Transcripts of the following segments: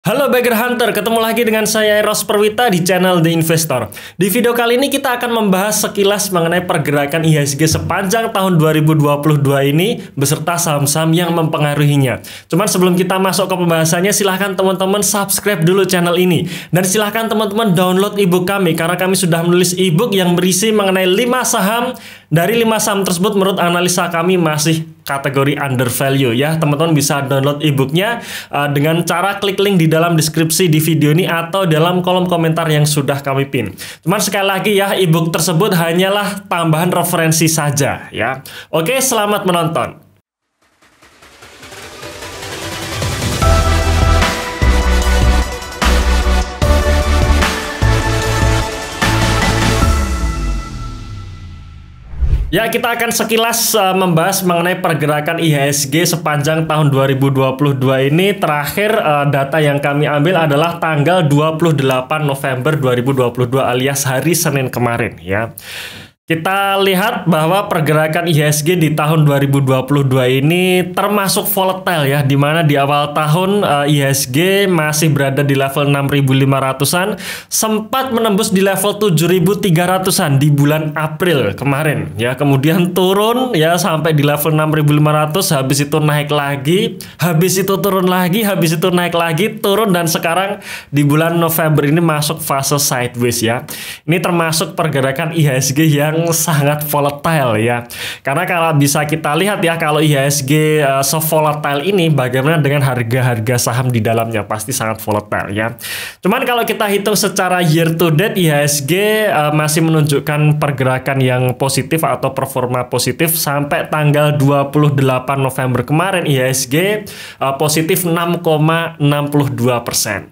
Halo Bagger Hunter, ketemu lagi dengan saya Eros Perwita di channel The Investor. Di video kali ini kita akan membahas sekilas mengenai pergerakan IHSG sepanjang tahun 2022 ini beserta saham-saham yang mempengaruhinya. Cuman sebelum kita masuk ke pembahasannya, silahkan teman-teman subscribe dulu channel ini. Dan silahkan teman-teman download ebook kami karena kami sudah menulis ebook yang berisi mengenai 5 saham. Dari 5 saham tersebut menurut analisa kami masih kategori undervalue ya. Teman-teman bisa download ebooknya dengan cara klik link di dalam deskripsi di video ini atau dalam kolom komentar yang sudah kami pin. Cuman sekali lagi ya, ebook tersebut hanyalah tambahan referensi saja ya. Oke, selamat menonton. Ya, kita akan sekilas membahas mengenai pergerakan IHSG sepanjang tahun 2022 ini. Terakhir data yang kami ambil adalah tanggal 28 November 2022 alias hari Senin kemarin ya. Kita lihat bahwa pergerakan IHSG di tahun 2022 ini termasuk volatile ya, dimana di awal tahun IHSG masih berada di level 6.500-an, sempat menembus di level 7.300-an di bulan April kemarin ya, kemudian turun ya sampai di level 6.500, habis itu naik lagi, habis itu turun lagi, habis itu naik lagi, turun, dan sekarang di bulan November ini masuk fase sideways ya. Ini termasuk pergerakan IHSG yang sangat volatile ya. Karena kalau bisa kita lihat ya, kalau IHSG se-volatile ini, bagaimana dengan harga-harga saham di dalamnya, pasti sangat volatile ya. Cuman kalau kita hitung secara year to date, IHSG masih menunjukkan pergerakan yang positif atau performa positif sampai tanggal 28 November kemarin. IHSG positif 6,62%.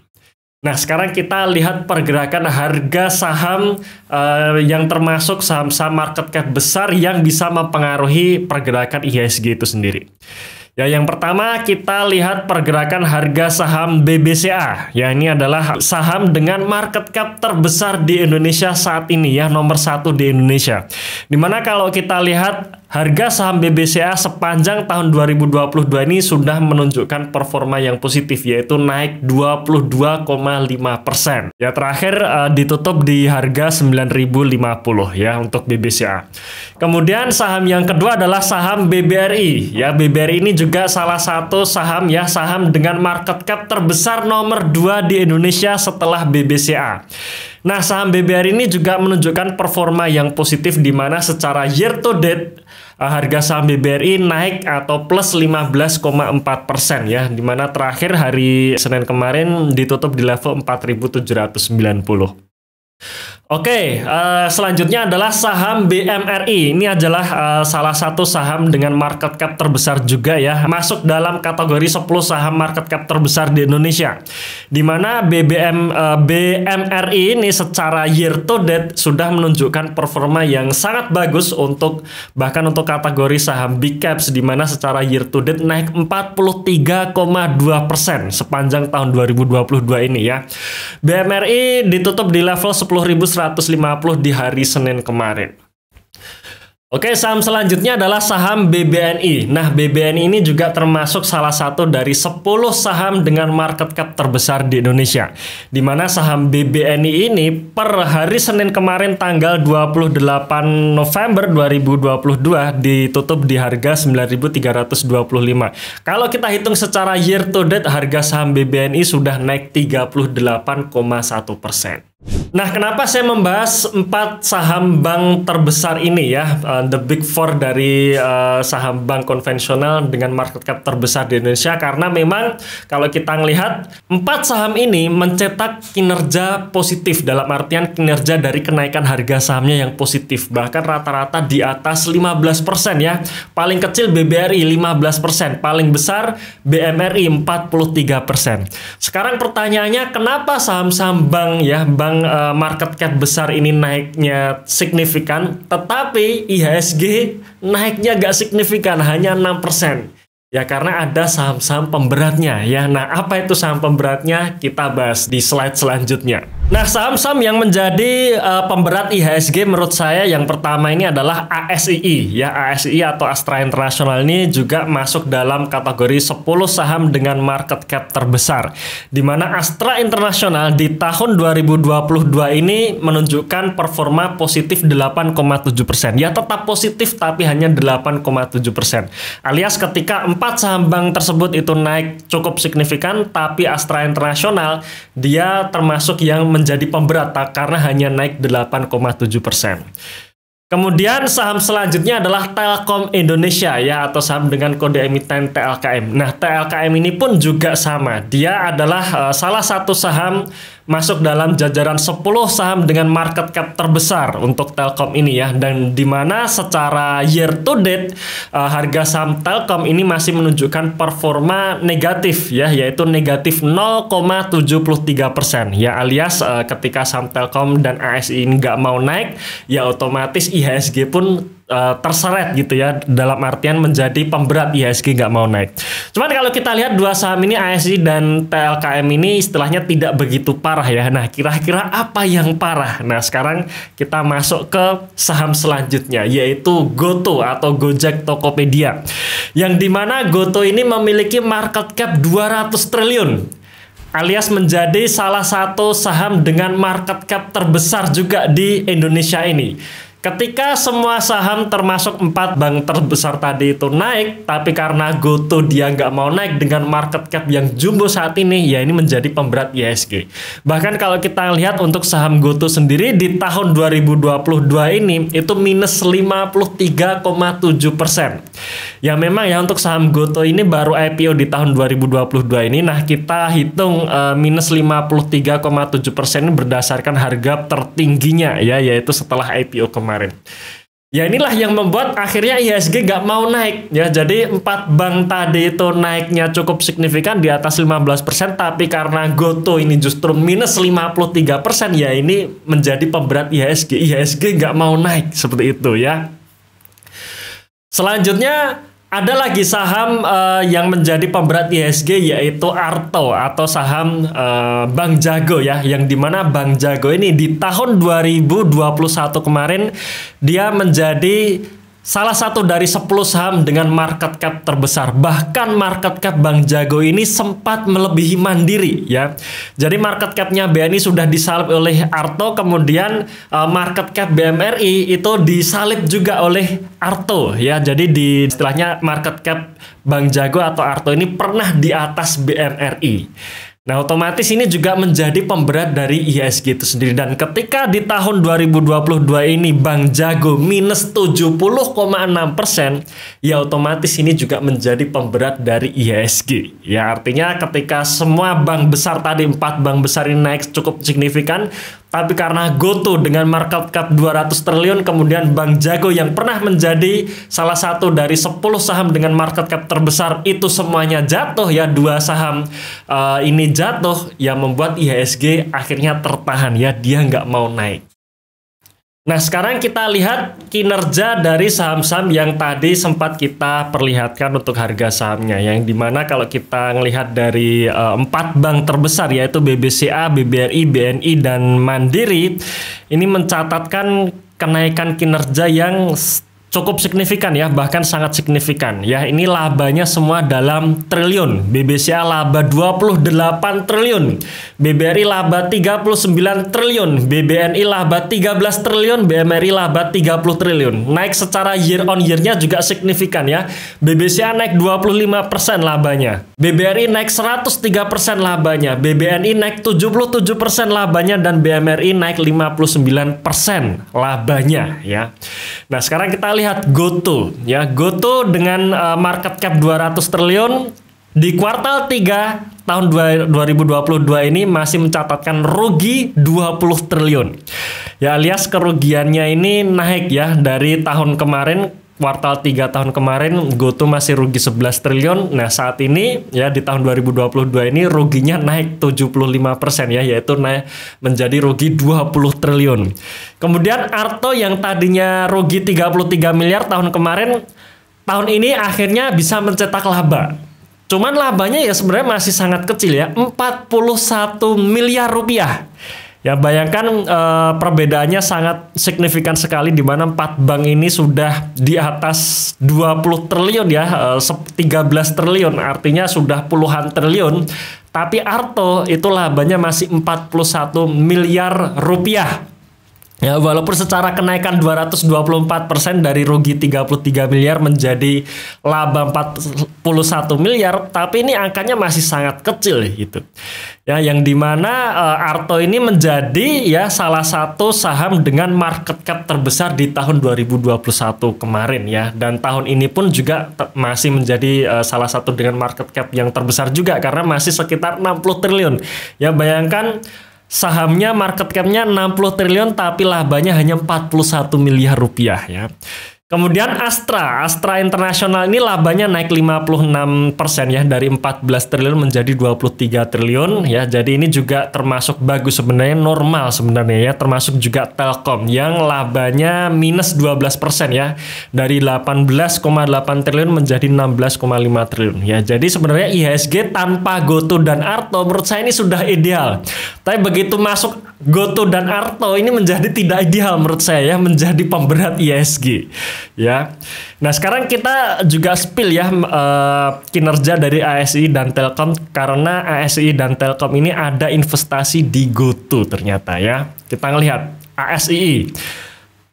Nah, sekarang kita lihat pergerakan harga saham yang termasuk saham-saham market cap besar yang bisa mempengaruhi pergerakan IHSG itu sendiri. Ya, yang pertama kita lihat pergerakan harga saham BBCA. Ya, ini adalah saham dengan market cap terbesar di Indonesia saat ini ya, nomor 1 di Indonesia. Dimana kalau kita lihat harga saham BBCA sepanjang tahun 2022 ini sudah menunjukkan performa yang positif, yaitu naik 22,5%. Ya, terakhir ditutup di harga 9.050 ya untuk BBCA. Kemudian saham yang kedua adalah saham BBRI. Ya, BBRI ini juga salah satu saham ya, saham dengan market cap terbesar nomor 2 di Indonesia setelah BBCA. Nah, saham BBRI ini juga menunjukkan performa yang positif, di mana secara year to date harga saham BBRI naik atau plus 15,4% ya, dimana terakhir hari Senin kemarin ditutup di level 4.790. Oke, selanjutnya adalah saham BMRI. Ini adalah salah satu saham dengan market cap terbesar juga ya, masuk dalam kategori 10 saham market cap terbesar di Indonesia. Di mana BMRI ini secara year to date sudah menunjukkan performa yang sangat bagus untuk bahkan untuk kategori saham big caps, di mana secara year to date naik 43,2% sepanjang tahun 2022 ini ya. BMRI ditutup di level 10.150 di hari Senin kemarin. Oke, saham selanjutnya adalah saham BBNI. Nah, BBNI ini juga termasuk salah satu dari 10 saham dengan market cap terbesar di Indonesia. Di mana saham BBNI ini per hari Senin kemarin tanggal 28 November 2022 ditutup di harga 9.325. Kalau kita hitung secara year to date, harga saham BBNI sudah naik 38,1%. Nah, kenapa saya membahas 4 saham bank terbesar ini ya, the big four dari saham bank konvensional dengan market cap terbesar di Indonesia? Karena memang kalau kita melihat 4 saham ini mencetak kinerja positif, dalam artian kinerja dari kenaikan harga sahamnya yang positif, bahkan rata-rata di atas 15% ya. Paling kecil BBRI 15%, paling besar BMRI 43%. Sekarang pertanyaannya, kenapa saham-saham bank ya, bank market cap besar ini naiknya signifikan, tetapi IHSG naiknya gak signifikan, hanya 6%. Ya, karena ada saham-saham pemberatnya ya. Nah, apa itu saham pemberatnya? Kita bahas di slide selanjutnya. Nah, saham-saham yang menjadi pemberat IHSG menurut saya yang pertama ini adalah ASII ya. ASII atau Astra International ini juga masuk dalam kategori 10 saham dengan market cap terbesar. Di mana Astra International di tahun 2022 ini menunjukkan performa positif 8,7%. Ya, tetap positif tapi hanya 8,7%. Alias ketika 4 saham bank tersebut itu naik cukup signifikan, tapi Astra International dia termasuk yang menjadi pemberat karena hanya naik 8,7%. Kemudian saham selanjutnya adalah Telkom Indonesia ya, atau saham dengan kode emiten TLKM. Nah, TLKM ini pun juga sama. Dia adalah salah satu saham masuk dalam jajaran 10 saham dengan market cap terbesar untuk Telkom ini ya. Dan di mana secara year to date harga saham Telkom ini masih menunjukkan performa negatif ya, yaitu negatif 0,73% ya, alias ketika saham Telkom dan ASI ini nggak mau naik ya otomatis IHSG pun terseret gitu ya, dalam artian menjadi pemberat IHSG nggak mau naik. Cuman kalau kita lihat dua saham ini ASI dan TLKM ini istilahnya tidak begitu parah ya. Nah, kira-kira apa yang parah? Nah, sekarang kita masuk ke saham selanjutnya, yaitu GoTo atau Gojek Tokopedia, yang dimana GoTo ini memiliki market cap 200 triliun alias menjadi salah satu saham dengan market cap terbesar juga di Indonesia ini. Ketika semua saham termasuk 4 bank terbesar tadi itu naik, tapi karena GoTo dia nggak mau naik dengan market cap yang jumbo saat ini, ya ini menjadi pemberat IHSG. Bahkan kalau kita lihat untuk saham GoTo sendiri di tahun 2022 ini itu minus 53,7%. Ya memang ya untuk saham GoTo ini baru IPO di tahun 2022 ini. Nah, kita hitung minus 53,7% ini berdasarkan harga tertingginya ya, yaitu setelah IPO kemarin. Ya inilah yang membuat akhirnya IHSG nggak mau naik ya. Jadi 4 bank tadi itu naiknya cukup signifikan di atas 15%, tapi karena GoTo ini justru minus 53%, ya ini menjadi pemberat IHSG. IHSG nggak mau naik seperti itu ya. Selanjutnya ada lagi saham yang menjadi pemberat IHSG, yaitu Arto atau saham Bank Jago ya, yang dimana Bank Jago ini di tahun 2021 kemarin dia menjadi salah satu dari 10 saham dengan market cap terbesar. Bahkan market cap Bank Jago ini sempat melebihi Mandiri ya. Jadi market capnya BNI sudah disalip oleh Arto, kemudian market cap BMRI itu disalip juga oleh Arto ya. Jadi di istilahnya market cap Bank Jago atau Arto ini pernah di atas BMRI. Nah, otomatis ini juga menjadi pemberat dari IHSG itu sendiri. Dan ketika di tahun 2022 ini Bank Jago minus 70,6%, ya otomatis ini juga menjadi pemberat dari IHSG. Ya artinya ketika semua bank besar tadi, 4 bank besar ini naik cukup signifikan, tapi karena GoTo dengan market cap 200 triliun, kemudian Bank Jago yang pernah menjadi salah satu dari 10 saham dengan market cap terbesar itu semuanya jatuh ya, 2 saham ini jatuh, yang membuat IHSG akhirnya tertahan ya, dia nggak mau naik. Nah, sekarang kita lihat kinerja dari saham-saham yang tadi sempat kita perlihatkan untuk harga sahamnya, yang dimana kalau kita melihat dari 4 bank terbesar yaitu BBCA, BBRI, BNI, dan Mandiri ini mencatatkan kenaikan kinerja yang cukup signifikan ya, bahkan sangat signifikan ya. Ini labanya semua dalam triliun. BBCA laba 28 triliun, BBRI laba 39 triliun, BBNI laba 13 triliun, BMRI laba 30 triliun. Naik secara year on year-nya juga signifikan ya. BBCA naik 25% labanya, BBRI naik 103% labanya, BBNI naik 77% labanya, dan BMRI naik 59% labanya ya. Nah, sekarang kita lihat GoTo ya. GoTo dengan market cap 200 triliun di kuartal 3 tahun 2022 ini masih mencatatkan rugi 20 triliun. Ya, alias kerugiannya ini naik ya dari tahun kemarin. Kuartal 3 tahun kemarin GoTo masih rugi 11 triliun. Nah, saat ini ya di tahun 2022 ini ruginya naik 75% ya, yaitu naik menjadi rugi 20 triliun. Kemudian Arto yang tadinya rugi 33 miliar tahun kemarin, tahun ini akhirnya bisa mencetak laba. Cuman labanya ya sebenarnya masih sangat kecil ya, 41 miliar rupiah. Ya bayangkan perbedaannya sangat signifikan sekali di mana 4 bank ini sudah di atas 20 triliun ya, 13 triliun artinya sudah puluhan triliun. Tapi Arto itu labanya masih 41 miliar rupiah. Ya, walaupun secara kenaikan 224% dari rugi 33 miliar menjadi laba 41 miliar, tapi ini angkanya masih sangat kecil gitu. Ya, yang dimana Arto ini menjadi ya salah satu saham dengan market cap terbesar di tahun 2021 kemarin ya, dan tahun ini pun juga masih menjadi salah satu dengan market cap yang terbesar juga karena masih sekitar 60 triliun. Ya, bayangkan sahamnya market cap-nya 60 triliun tapi labanya hanya 41 miliar rupiah ya. Kemudian Astra Internasional ini labanya naik 56% ya, dari 14 triliun menjadi 23 triliun ya. Jadi ini juga termasuk bagus sebenarnya, normal sebenarnya ya. Termasuk juga Telkom yang labanya minus 12% ya, dari 18,8 triliun menjadi 16,5 triliun ya. Jadi sebenarnya IHSG tanpa GoTo dan Arto menurut saya ini sudah ideal. Tapi begitu masuk GoTo dan Arto ini menjadi tidak ideal menurut saya ya, menjadi pemberat IHSG. Ya, nah sekarang kita juga spill ya kinerja dari ASI dan Telkom, karena ASI dan Telkom ini ada investasi di GoTo ternyata ya. Kita ngelihat ASI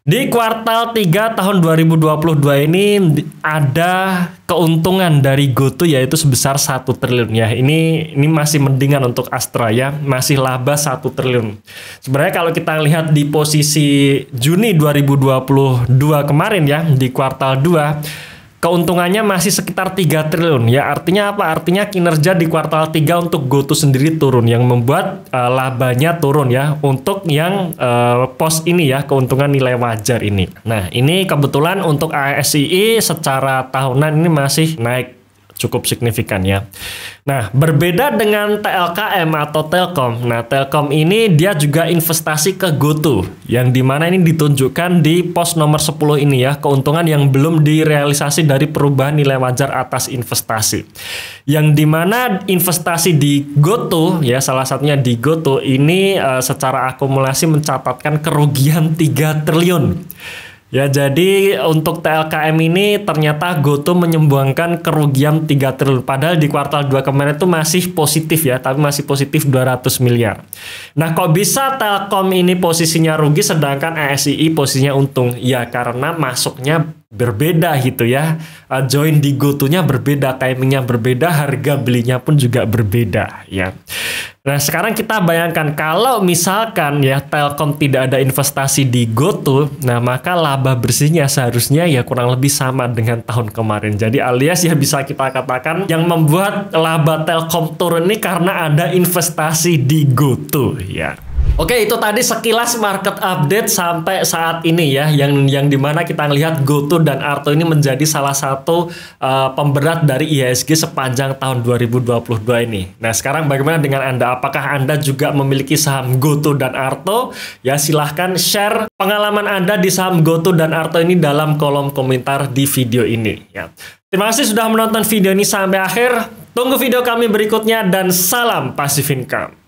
di kuartal 3 tahun 2022 ini ada keuntungan dari GoTo yaitu sebesar 1 triliun ya. Ini masih mendingan untuk Astra ya, masih laba 1 triliun. Sebenarnya kalau kita lihat di posisi Juni 2022 kemarin ya, di kuartal 2 keuntungannya masih sekitar 3 triliun ya. Artinya apa? Artinya kinerja di kuartal 3 untuk GoTo sendiri turun, yang membuat labanya turun ya untuk yang pos ini ya, keuntungan nilai wajar ini. Nah, ini kebetulan untuk ASI secara tahunan ini masih naik cukup signifikan ya. Nah, berbeda dengan TLKM atau Telkom. Nah, Telkom ini dia juga investasi ke GoTo, yang dimana ini ditunjukkan di pos nomor 10 ini ya, keuntungan yang belum direalisasi dari perubahan nilai wajar atas investasi. Yang dimana investasi di GoTo ya, salah satunya di GoTo ini secara akumulasi mencatatkan kerugian 3 triliun. Ya, jadi untuk TLKM ini ternyata GoTo menyumbangkan kerugian 3 triliun. Padahal di kuartal 2 kemarin itu masih positif ya, tapi masih positif 200 miliar. Nah, kok bisa Telkom ini posisinya rugi sedangkan ASI posisinya untung? Ya, karena masuknya berbeda gitu ya. Join di GoTo-nya berbeda, timingnya berbeda, harga belinya pun juga berbeda ya. Nah, sekarang kita bayangkan kalau misalkan ya Telkom tidak ada investasi di GoTo, nah maka laba bersihnya seharusnya ya kurang lebih sama dengan tahun kemarin. Jadi alias ya bisa kita katakan yang membuat laba Telkom turun ini karena ada investasi di GoTo ya. Oke, itu tadi sekilas market update sampai saat ini ya, yang dimana kita lihat GoTo dan Arto ini menjadi salah satu pemberat dari IHSG sepanjang tahun 2022 ini. Nah, sekarang bagaimana dengan Anda? Apakah Anda juga memiliki saham GoTo dan Arto? Ya, silahkan share pengalaman Anda di saham GoTo dan Arto ini dalam kolom komentar di video ini ya. Terima kasih sudah menonton video ini sampai akhir. Tunggu video kami berikutnya dan salam Passive Income.